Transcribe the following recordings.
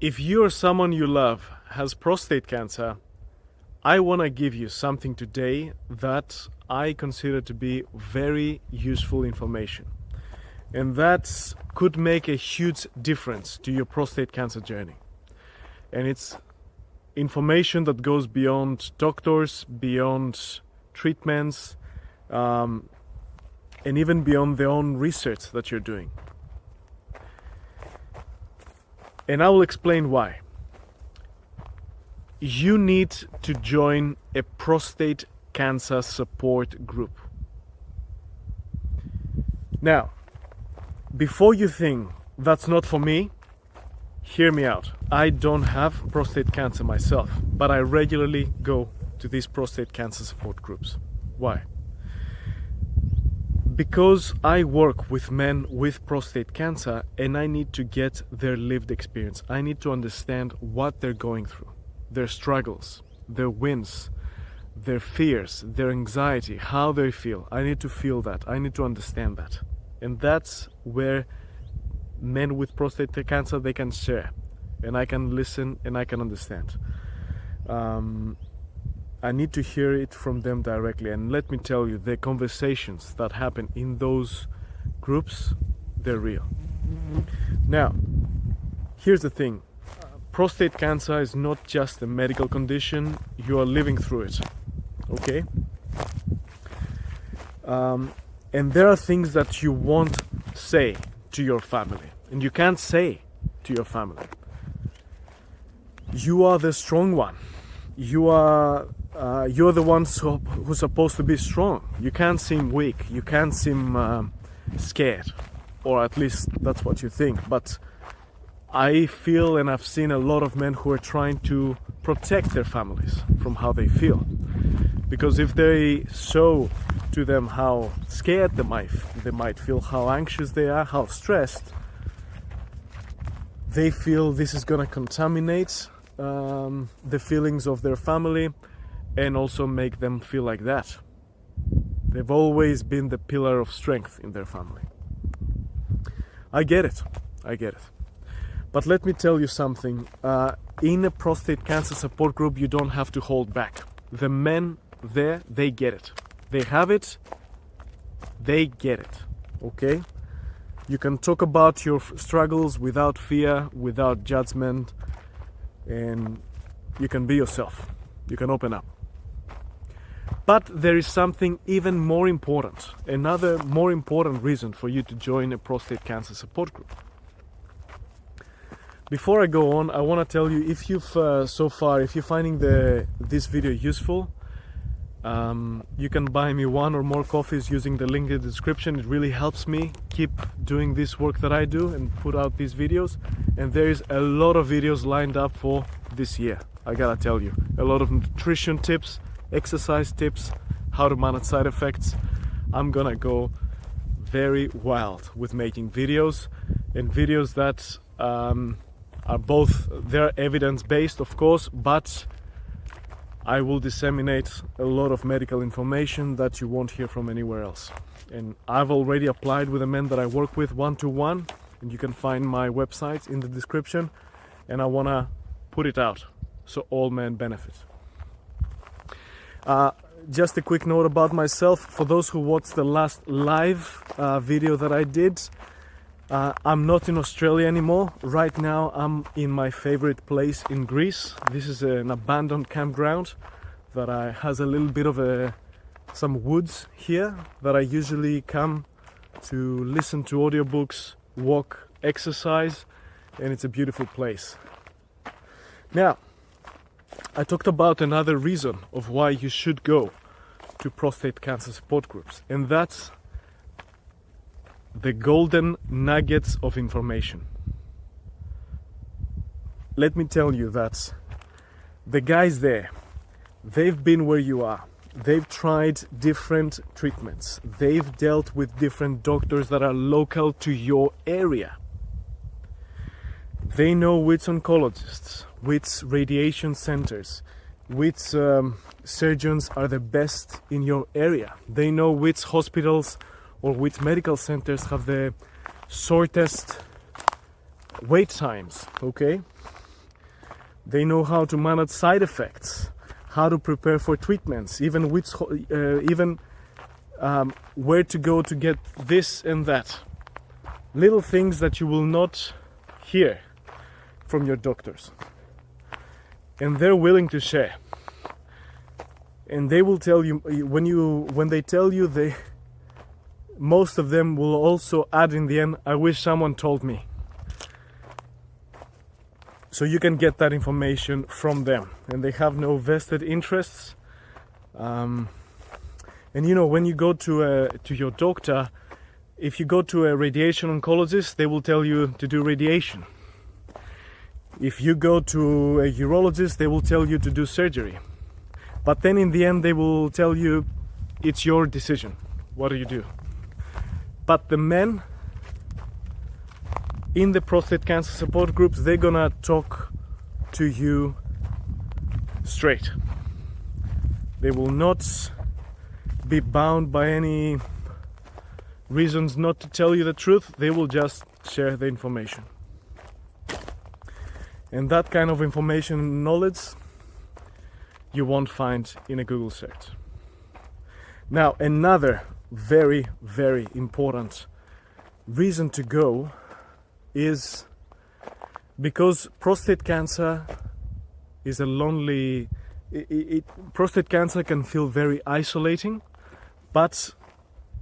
If you or someone you love has prostate cancer, I want to give you something today that I consider to be very useful information. And that could make a huge difference to your prostate cancer journey. And it's information that goes beyond doctors, beyond treatments, and even beyond the own research that you're doing. And I will explain why. You need to join a prostate cancer support group. Now, before you think that's not for me, hear me out. I don't have prostate cancer myself, but I regularly go to these prostate cancer support groups. Why? Because I work with men with prostate cancer and I need to get their lived experience. I need to understand what they're going through, their struggles, their wins, their fears, their anxiety, how they feel. I need to feel that. I need to understand that. And that's where men with prostate cancer, they can share. And I can listen and I can understand. I need to hear it from them directly. And let me tell you, the conversations that happen in those groups, they're real. Now, here's the thing. Prostate cancer is not just a medical condition. You are living through it. Okay? And there are things that you won't say to your family. And you can't say to your family. You are the strong one. You're the ones who's supposed to be strong. You can't seem weak. You can't seem scared, or at least that's what you think. But I feel, and I've seen a lot of men who are trying to protect their families from how they feel, because if they show to them how scared they might feel, how anxious they are, how stressed, they feel this is gonna contaminate the feelings of their family and also make them feel like that. They've always been the pillar of strength in their family. I get it. But let me tell you something. In a prostate cancer support group, you don't have to hold back. The men there, they get it. They have it. They get it. Okay? You can talk about your struggles without fear, without judgment, and you can be yourself. You can open up. But there is something even more important, another more important reason for you to join a prostate cancer support group. Before I go on, I want to tell you, if you've if you're finding this video useful, you can buy me one or more coffees using the link in the description. It really helps me keep doing this work that I do and put out these videos. And there is a lot of videos lined up for this year. I gotta tell you, a lot of nutrition tips, exercise tips, how to manage side effects. I'm gonna go very wild with making videos, and videos that are both, they're evidence-based of course, but I will disseminate a lot of medical information that you won't hear from anywhere else. And I've already applied with the men that I work with one-to-one, and you can find my website in the description, and I wanna put it out so all men benefit. Just a quick note about myself. For those who watched the last live video that I did, I'm not in Australia anymore. Right now I'm in my favorite place in Greece. This is an abandoned campground that has a little bit of some woods here that I usually come to listen to audiobooks, walk, exercise, and it's a beautiful place. Now, I talked about another reason of why you should go to prostate cancer support groups, and that's the golden nuggets of information. Let me tell you that the guys there, they've been where you are. They've tried different treatments. They've dealt with different doctors that are local to your area. They know which oncologists, which radiation centers, which surgeons are the best in your area. They know which hospitals or which medical centers have the shortest wait times, okay? They know how to manage side effects, how to prepare for treatments, even where to go to get this and that. Little things that you will not hear from your doctors. And they're willing to share. And they will tell you, when they tell you, most of them will also add in the end, I wish someone told me. So you can get that information from them, and they have no vested interests. And you know, when you go to your doctor, if you go to a radiation oncologist, they will tell you to do radiation. If you go to a urologist, they will tell you to do surgery. But then in the end, they will tell you it's your decision. What do you do? But the men in the prostate cancer support groups, they're gonna talk to you straight. They will not be bound by any reasons not to tell you the truth. They will just share the information. And that kind of information and knowledge you won't find in a Google search. Now, another very, very important reason to go is because prostate cancer is a lonely... prostate cancer can feel very isolating, but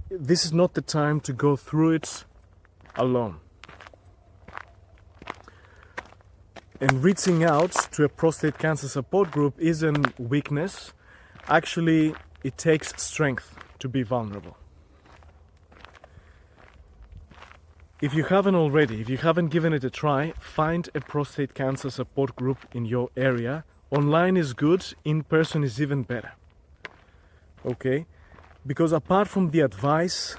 this is not the time to go through it alone. And reaching out to a prostate cancer support group isn't weakness. Actually, it takes strength to be vulnerable. If you haven't already, if you haven't given it a try, find a prostate cancer support group in your area. Online is good, in person is even better. Okay? Because apart from the advice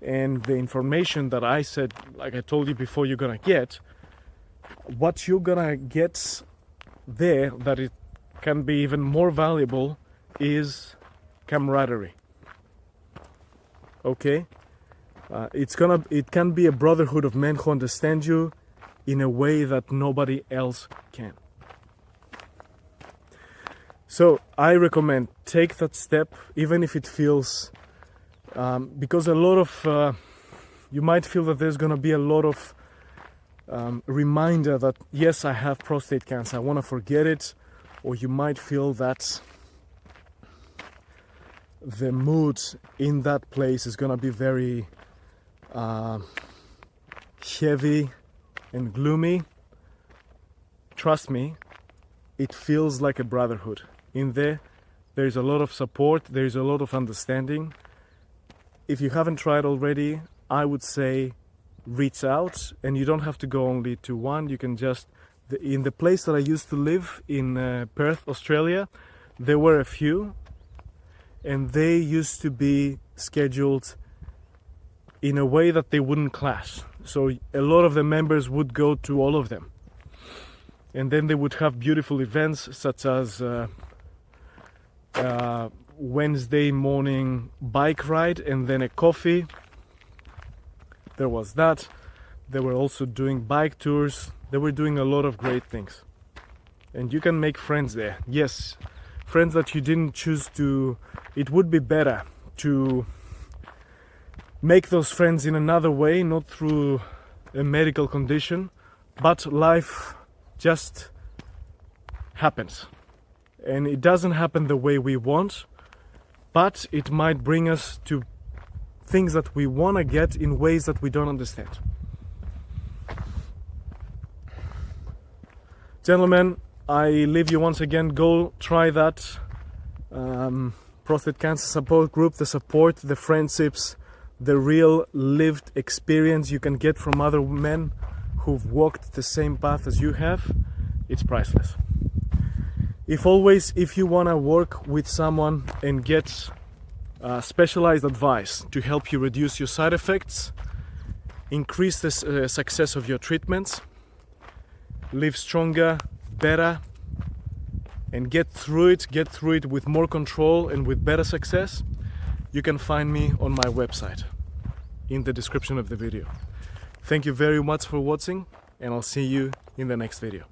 and the information that I said, like I told you before, you're gonna get, what you're gonna get there that it can be even more valuable is camaraderie. Okay? It can be a brotherhood of men who understand you in a way that nobody else can. So I recommend take that step, even if it feels, because a lot of, you might feel that there's gonna be a lot of reminder that yes, I have prostate cancer, I want to forget it, or you might feel that the mood in that place is gonna be very heavy and gloomy. Trust me, it feels like a brotherhood. In there is a lot of support, there is a lot of understanding. If you haven't tried already, I would say reach out, and you don't have to go only to one. You can just, in the place that I used to live in Perth, Australia, there were a few, and they used to be scheduled in a way that they wouldn't clash. So a lot of the members would go to all of them, and then they would have beautiful events such as Wednesday morning bike ride and then a coffee. There was that. They were also doing bike tours. They were doing a lot of great things. And you can make friends there. Yes, friends that you didn't choose to. It would be better to make those friends in another way, not through a medical condition, but life just happens. And it doesn't happen the way we want, but it might bring us to things that we want to get in ways that we don't understand. Gentlemen, I leave you once again. Go try that prostate cancer support group, the support, the friendships, the real lived experience you can get from other men who've walked the same path as you have. It's priceless. If you want to work with someone and get specialized advice to help you reduce your side effects, increase the success of your treatments, live stronger, better, and get through it with more control and with better success, you can find me on my website in the description of the video. Thank you very much for watching, and I'll see you in the next video.